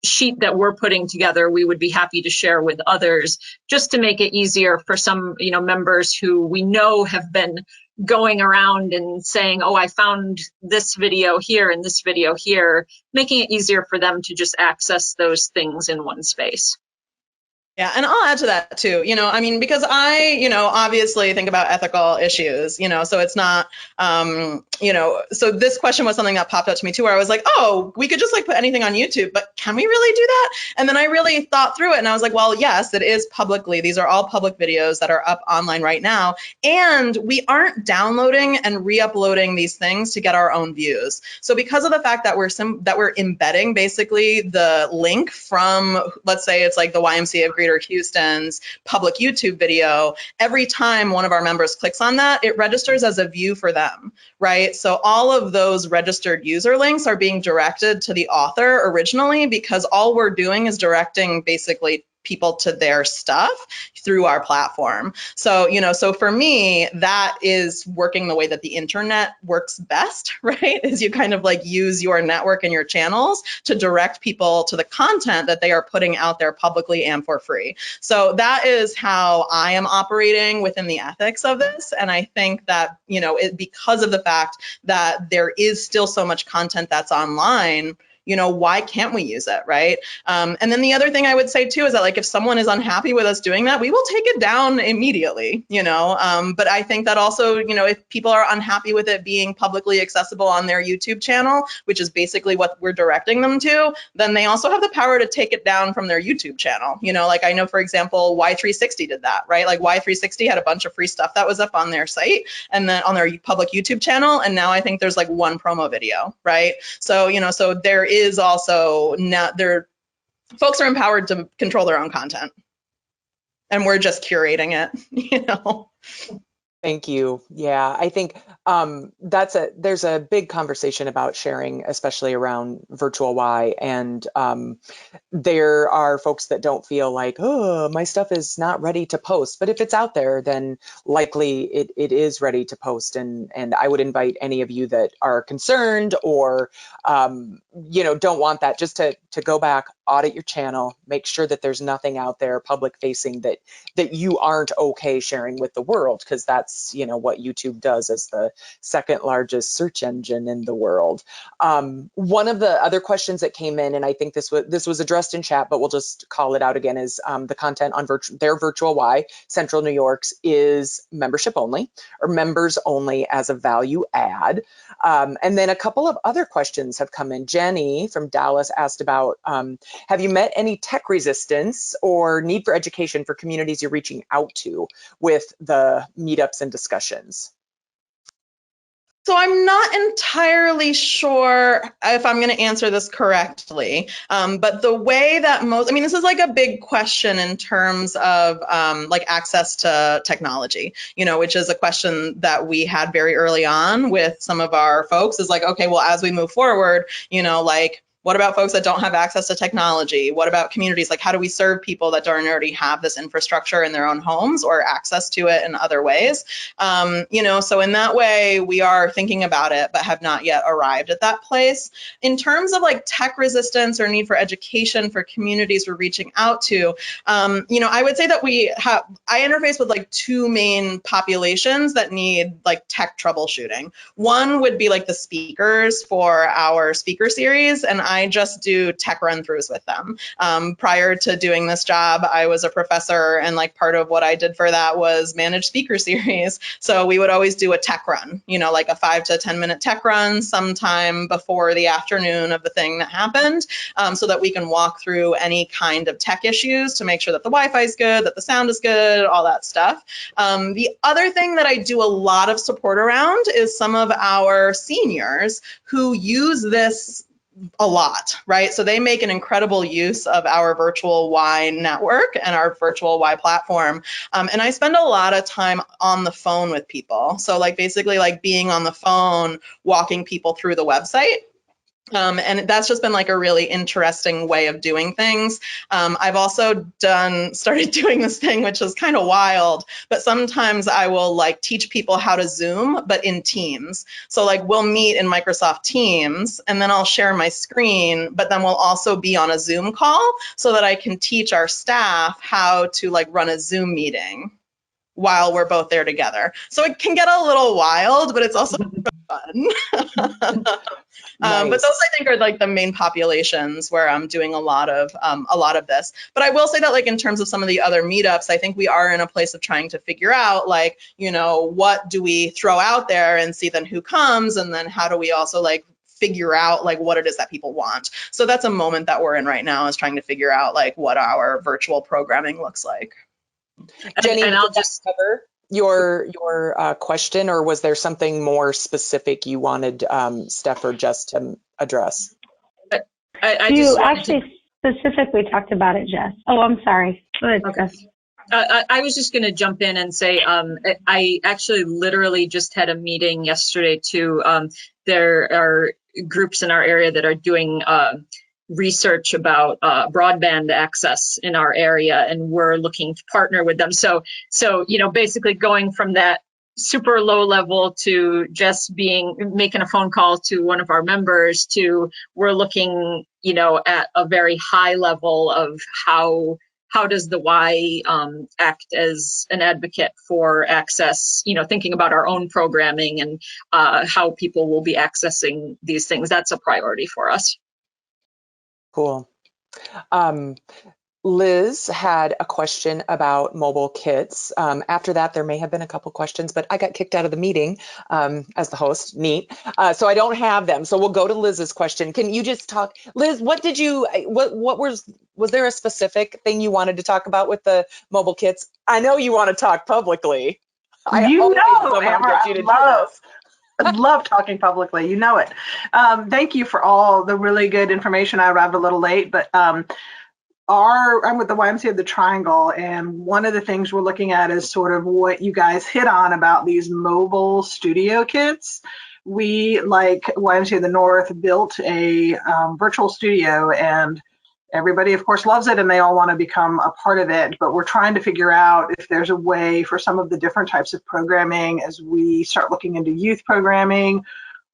sheet that we're putting together, we would be happy to share with others, just to make it easier for some, members who we know have been going around and saying, oh, I found this video here and this video here, making it easier for them to just access those things in one space. Yeah, and I'll add to that too, because I, obviously think about ethical issues, so it's not, so this question was something that popped up to me too, where I was like, oh, we could just like put anything on YouTube, but can we really do that? And then I really thought through it and I was like, well, yes, it is publicly. These are all public videos that are up online right now. And we aren't downloading and re-uploading these things to get our own views. So because of the fact that we're embedding basically the link from, let's say it's like the YMCA of Greater Houston's public YouTube video, every time one of our members clicks on that, it registers as a view for them, right? So all of those registered user links are being directed to the author originally, because all we're doing is directing basically people to their stuff through our platform. So, so for me, that is working the way that the internet works best, right? Is you kind of like use your network and your channels to direct people to the content that they are putting out there publicly and for free. So that is how I am operating within the ethics of this. And I think that, because of the fact that there is still so much content that's online, why can't we use it, right? And then the other thing I would say too is that like if someone is unhappy with us doing that, we will take it down immediately, but I think that also, if people are unhappy with it being publicly accessible on their YouTube channel, which is basically what we're directing them to, then they also have the power to take it down from their YouTube channel. Like I know, for example, Y360 did that, right? Like Y360 had a bunch of free stuff that was up on their site and then on their public YouTube channel. And now I think there's like one promo video, right? So, so there is also now folks are empowered to control their own content, and we're just curating it. Thank you. Yeah, I think there's a big conversation about sharing, especially around virtual Y, and there are folks that don't feel like, oh, my stuff is not ready to post. But if it's out there, then likely it is ready to post. And I would invite any of you that are concerned or don't want that, just to go back, audit your channel, make sure that there's nothing out there public facing that you aren't okay sharing with the world, because that's what YouTube does as the second largest search engine in the world. One of the other questions that came in, and I think this was addressed in chat, but we'll just call it out again, is the content on their virtual Y, Central New York's, is membership only or members only as a value add. And then a couple of other questions have come in. Jenny from Dallas asked about, have you met any tech resistance or need for education for communities you're reaching out to with the meetups and discussions? So I'm not entirely sure if I'm going to answer this correctly, but the way that this is like a big question in terms of like access to technology, which is a question that we had very early on with some of our folks, is like, okay, well, as we move forward, like, what about folks that don't have access to technology? What about communities? Like, how do we serve people that don't already have this infrastructure in their own homes or access to it in other ways? So in that way, we are thinking about it, but have not yet arrived at that place. In terms of like tech resistance or need for education for communities we're reaching out to, I would say that I interface with like two main populations that need like tech troubleshooting. One would be like the speakers for our speaker series, and I just do tech run-throughs with them. Prior to doing this job, I was a professor, and like part of what I did for that was manage speaker series. So we would always do a tech run, like a 5 to 10 minute tech run sometime before the afternoon of the thing that happened, so that we can walk through any kind of tech issues to make sure that the Wi-Fi is good, that the sound is good, all that stuff. The other thing that I do a lot of support around is some of our seniors who use this a lot, right? So they make an incredible use of our virtual Y network and our virtual Y platform. And I spend a lot of time on the phone with people. So like basically like being on the phone, walking people through the website. And that's just been like a really interesting way of doing things. I've also started doing this thing, which is kind of wild, but sometimes I will like teach people how to Zoom, but in Teams. So like we'll meet in Microsoft Teams, and then I'll share my screen, but then we'll also be on a Zoom call so that I can teach our staff how to like run a Zoom meeting while we're both there together. So it can get a little wild, but it's also fun. Nice. But those I think are like the main populations where I'm doing a lot of this. But I will say that like in terms of some of the other meetups, I think we are in a place of trying to figure out like, what do we throw out there and see then who comes, and then how do we also like figure out like what it is that people want. So that's a moment that we're in right now, is trying to figure out like what our virtual programming looks like. Jenny, and I'll just cover your question, or was there something more specific you wanted Steph or Jess to address? You actually specifically talked about it, Jess. Oh, I'm sorry. Go ahead, okay. Jess. I was just going to jump in and say I actually literally just had a meeting yesterday too. There are groups in our area that are doing research about broadband access in our area, and we're looking to partner with them. So basically going from that super low level to just making a phone call to one of our members to we're looking, at a very high level of how does the Y act as an advocate for access, thinking about our own programming and how people will be accessing these things. That's a priority for us. Cool. Liz had a question about mobile kits. After that, there may have been a couple questions, but I got kicked out of the meeting as the host. Neat. So I don't have them. So we'll go to Liz's question. Can you just talk, Liz? What was there a specific thing you wanted to talk about with the mobile kits? I know you want to talk publicly. I love talking publicly. You know it. Thank you for all the really good information. I arrived a little late, but I'm with the YMCA of the Triangle, and one of the things we're looking at is sort of what you guys hit on about these mobile studio kits. We, like YMCA of the North, built a virtual studio, and everybody, of course, loves it, and they all want to become a part of it. But we're trying to figure out if there's a way for some of the different types of programming as we start looking into youth programming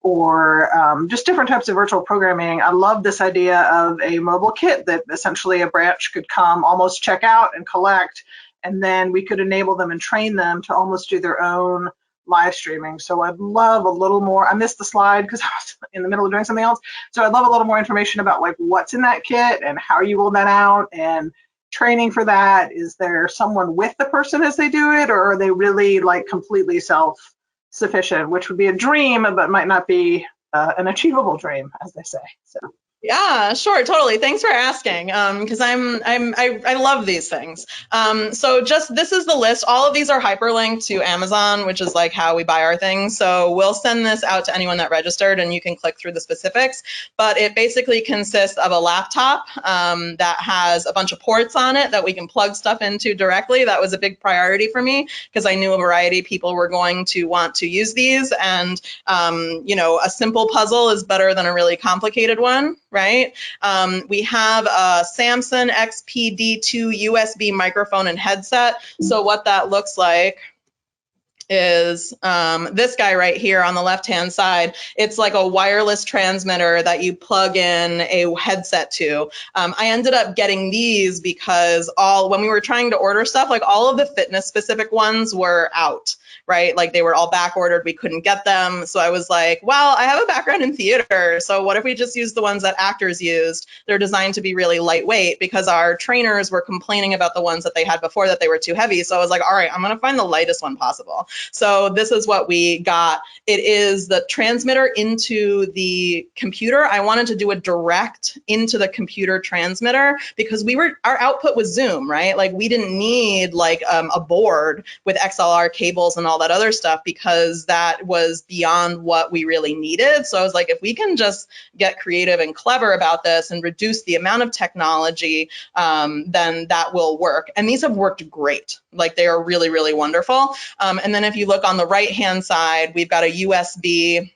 or just different types of virtual programming. I love this idea of a mobile kit that essentially a branch could come, almost check out and collect, and then we could enable them and train them to almost do their own live streaming. So I'd love a little more. I missed the slide because I was in the middle of doing something else. So I'd love a little more information about like what's in that kit and how you roll that out and training for that. Is there someone with the person as they do it, or are they really like completely self-sufficient, which would be a dream, but might not be an achievable dream, as they say. So. Yeah, sure, totally. Thanks for asking, because I love these things. So this is the list. All of these are hyperlinked to Amazon, which is like how we buy our things. So we'll send this out to anyone that registered, and you can click through the specifics. But it basically consists of a laptop that has a bunch of ports on it that we can plug stuff into directly. That was a big priority for me because I knew a variety of people were going to want to use these, and a simple puzzle is better than a really complicated one. Right? We have a Samsung XPD2 USB microphone and headset. So what that looks like is this guy right here on the left-hand side. It's like a wireless transmitter that you plug in a headset to. I ended up getting these because when we were trying to order stuff, like all of the fitness specific ones were out, right? Like they were all back ordered. We couldn't get them. So I was like, well, I have a background in theater. So what if we just use the ones that actors used? They're designed to be really lightweight because our trainers were complaining about the ones that they had before that they were too heavy. So I was like, all right, I'm going to find the lightest one possible. So this is what we got. It is the transmitter into the computer. I wanted to do it direct into the computer transmitter because our output was Zoom, right? Like we didn't need like a board with XLR cables and all that other stuff because that was beyond what we really needed. So I was like, if we can just get creative and clever about this and reduce the amount of technology, then that will work. And these have worked great. Like they are really, really wonderful. And then if you look on the right-hand side, we've got a USB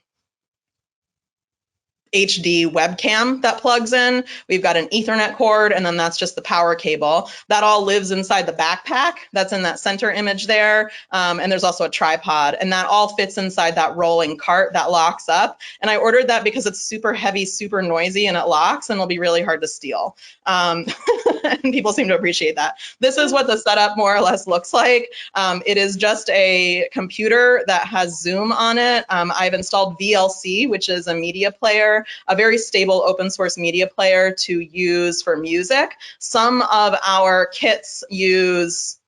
HD webcam that plugs in. We've got an Ethernet cord, and then that's just the power cable. That all lives inside the backpack that's in that center image there. And there's also a tripod, and that all fits inside that rolling cart that locks up. And I ordered that because it's super heavy, super noisy, and it locks, and it'll be really hard to steal. And people seem to appreciate that. This is what the setup more or less looks like. It is just a computer that has Zoom on it. I've installed VLC, which is a media player, a very stable open source media player to use for music. Some of our kits use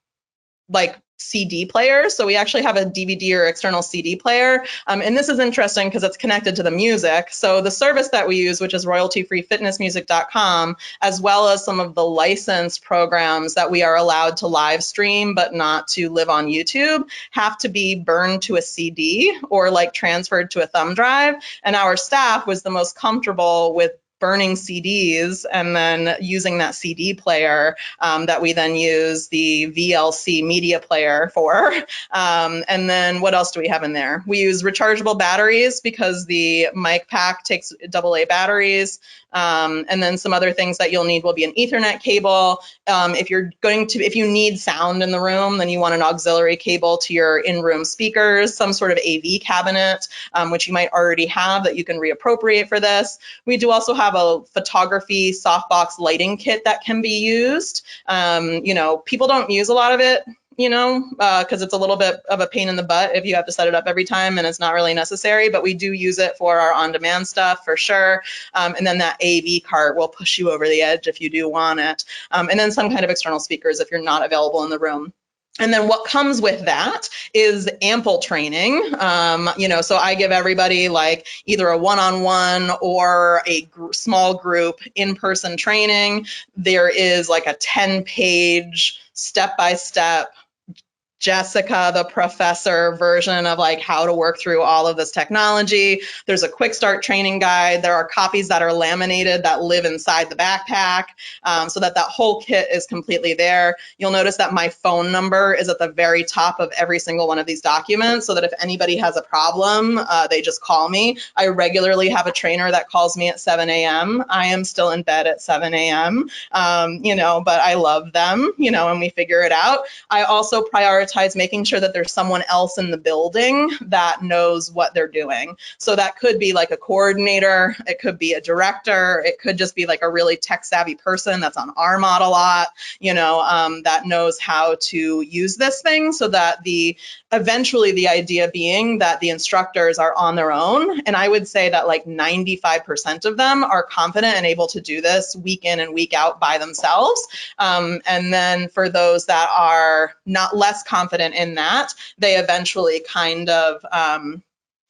like CD players. So we actually have a DVD or external CD player. And this is interesting because it's connected to the music. So the service that we use, which is royalty-free-fitnessmusic.com, as well as some of the licensed programs that we are allowed to live stream, but not to live on YouTube, have to be burned to a CD or like transferred to a thumb drive. And our staff was the most comfortable with burning CDs and then using that CD player that we then use the VLC media player for. And then what else do we have in there? We use rechargeable batteries because the mic pack takes AA batteries. And then some other things that you'll need will be an Ethernet cable. If you need sound in the room, then you want an auxiliary cable to your in-room speakers, some sort of AV cabinet, which you might already have that you can reappropriate for this. We do also have a photography softbox lighting kit that can be used. People don't use a lot of it, because it's a little bit of a pain in the butt if you have to set it up every time and it's not really necessary, but we do use it for our on-demand stuff for sure. And then that AV cart will push you over the edge if you do want it. And then some kind of external speakers if you're not available in the room. And then what comes with that is ample training. So I give everybody like either a one-on-one or a small group in-person training. There is like a 10-page step-by-step Jessica, the professor version of like how to work through all of this technology. There's a quick start training guide. There are copies that are laminated that live inside the backpack, so that whole kit is completely there. You'll notice that my phone number is at the very top of every single one of these documents, so that if anybody has a problem, they just call me. I regularly have a trainer that calls me at 7 a.m. I am still in bed at 7 a.m., but I love them, and we figure it out. I also prioritize making sure that there's someone else in the building that knows what they're doing. So that could be like a coordinator, it could be a director, it could just be like a really tech savvy person that's on our model a lot, that knows how to use this thing, so that eventually the idea being that the instructors are on their own. And I would say that like 95% of them are confident and able to do this week in and week out by themselves. And then for those that are not less confident in that, they eventually kind of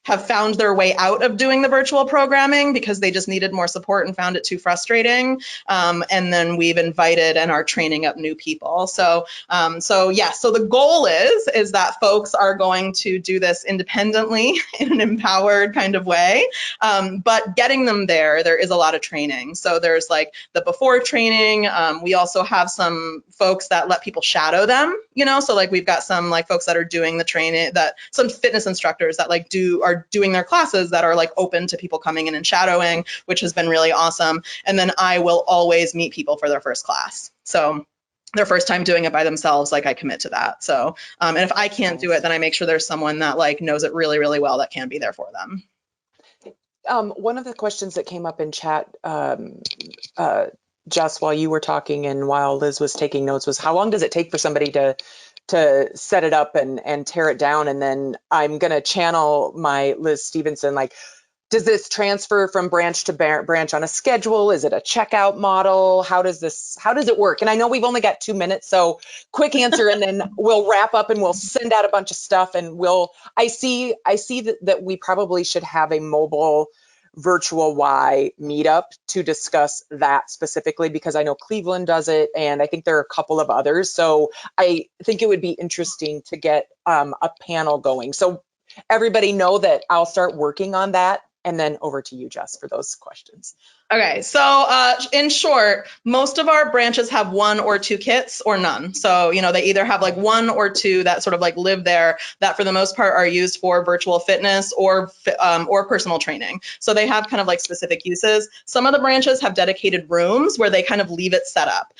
have found their way out of doing the virtual programming because they just needed more support and found it too frustrating. And then we've invited and are training up new people. So the goal is that folks are going to do this independently in an empowered kind of way. But getting them there is a lot of training. So there's like the before training. We also have some folks that let people shadow them, so like we've got some like folks that are doing the training, that some fitness instructors that like are doing their classes that are like open to people coming in and shadowing, which has been really awesome. And then I will always meet people for their first class. So their first time doing it by themselves, like I commit to that. So, and if I can't do it, then I make sure there's someone that like knows it really, really well that can be there for them. One of the questions that came up in chat, Jess, while you were talking and while Liz was taking notes, was how long does it take for somebody to set it up and tear it down? And then I'm going to channel my Liz Stevenson, like, does this transfer from branch to branch on a schedule? Is it a checkout model? How does it work? And I know we've only got 2 minutes, so quick answer, and then we'll wrap up and we'll send out a bunch of stuff. And I see that we probably should have a mobile virtual Y meetup to discuss that specifically, because I know Cleveland does it, and I think there are a couple of others. So I think it would be interesting to get a panel going. So everybody know that I'll start working on that, and then over to you, Jess, for those questions. Okay, so in short, most of our branches have 1 or 2 kits or none. So, they either have like 1 or 2 that sort of like live there, that for the most part are used for virtual fitness or personal training. So they have kind of like specific uses. Some of the branches have dedicated rooms where they kind of leave it set up.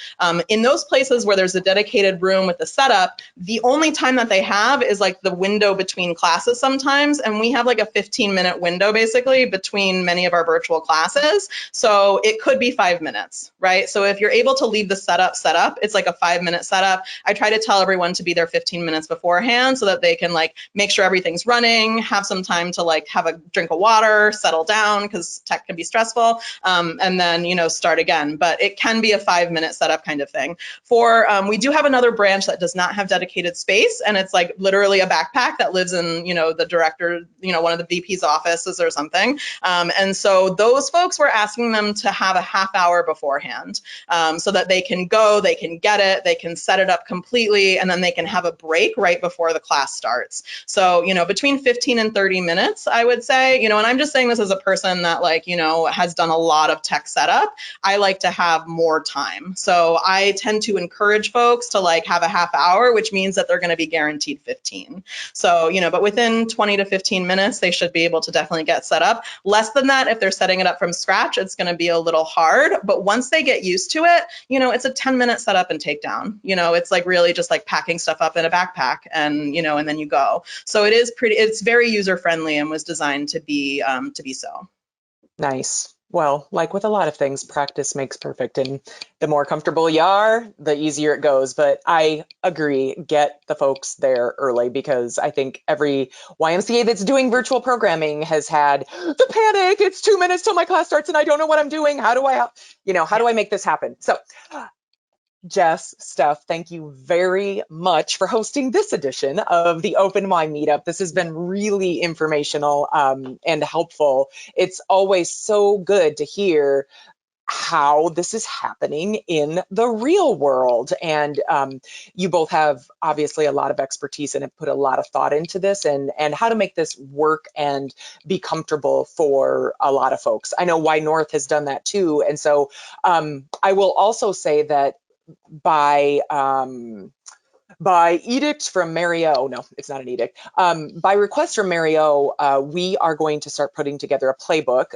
In those places where there's a dedicated room with the setup, the only time that they have is like the window between classes sometimes. And we have like a 15-minute window basically between many of our virtual classes. So it could be 5 minutes, right? So if you're able to leave the setup set up, it's like a 5-minute setup. I try to tell everyone to be there 15 minutes beforehand so that they can like make sure everything's running, have some time to like have a drink of water, settle down, because tech can be stressful, and then, start again. But it can be a 5-minute setup kind of thing. We do have another branch that does not have dedicated space, and it's like literally a backpack that lives in, the director, one of the VP's offices or something. And so those folks were asking asking them to have a half hour beforehand so that they can go, they can get it, they can set it up completely, and then they can have a break right before the class starts. So, between 15 and 30 minutes, I would say, and I'm just saying this as a person that has done a lot of tech setup. I like to have more time. So I tend to encourage folks to have a half hour, which means that they're going to be guaranteed 15. So, but within 20 to 15 minutes, they should be able to definitely get set up. Less than that, if they're setting it up from scratch, it's going to be a little hard. But once they get used to it, it's a 10-minute setup and takedown. It's really just packing stuff up in a backpack and, and then you go. So it's very user friendly and was designed to be so. Nice. Well, like with a lot of things, practice makes perfect, and the more comfortable you are, the easier it goes. But I agree, get the folks there early, because I think every YMCA that's doing virtual programming has had the panic. It's 2 minutes till my class starts and I don't know what I'm doing. How do I make this happen? So Jess, Steph, thank you very much for hosting this edition of the Open Y Meetup. This has been really informational and helpful. It's always so good to hear how this is happening in the real world. And you both have obviously a lot of expertise and have put a lot of thought into this and how to make this work and be comfortable for a lot of folks. I know Y North has done that too. And so I will also say that by edict from Mary O, no, it's not an edict. By request from Mary O, we are going to start putting together a playbook.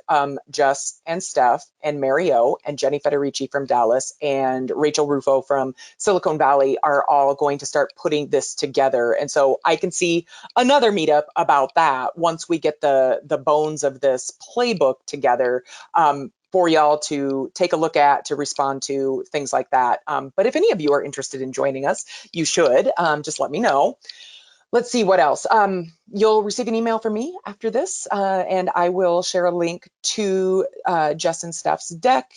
Jess and Steph and Mary O and Jenny Federici from Dallas and Rachel Rufo from Silicon Valley are all going to start putting this together. And so I can see another meetup about that once we get the bones of this playbook together. For y'all to take a look at, to respond to, things like that. But if any of you are interested in joining us, you should. Just let me know. Let's see what else. You'll receive an email from me after this, and I will share a link to Jess and Steph's deck.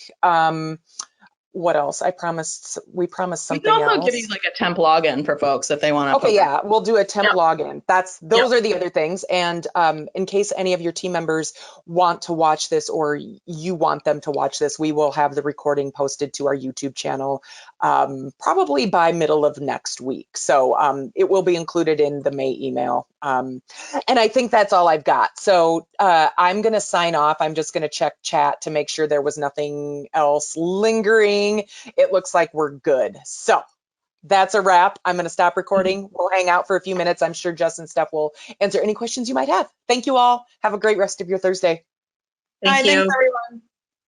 What else? We promised something else. We can also give you a temp login for folks if they want to. Okay, yeah, we'll do a temp login. Those are the other things. And in case any of your team members want to watch this or you want them to watch this, we will have the recording posted to our YouTube channel probably by middle of next week. So it will be included in the May email. And I think that's all I've got. So I'm going to sign off. I'm just going to check chat to make sure there was nothing else lingering. It looks like we're good. So that's a wrap. I'm going to stop recording. We'll hang out for a few minutes. I'm sure Jess and Steph will answer any questions you might have. Thank you all. Have a great rest of your Thursday. Thank you. Thanks, everyone.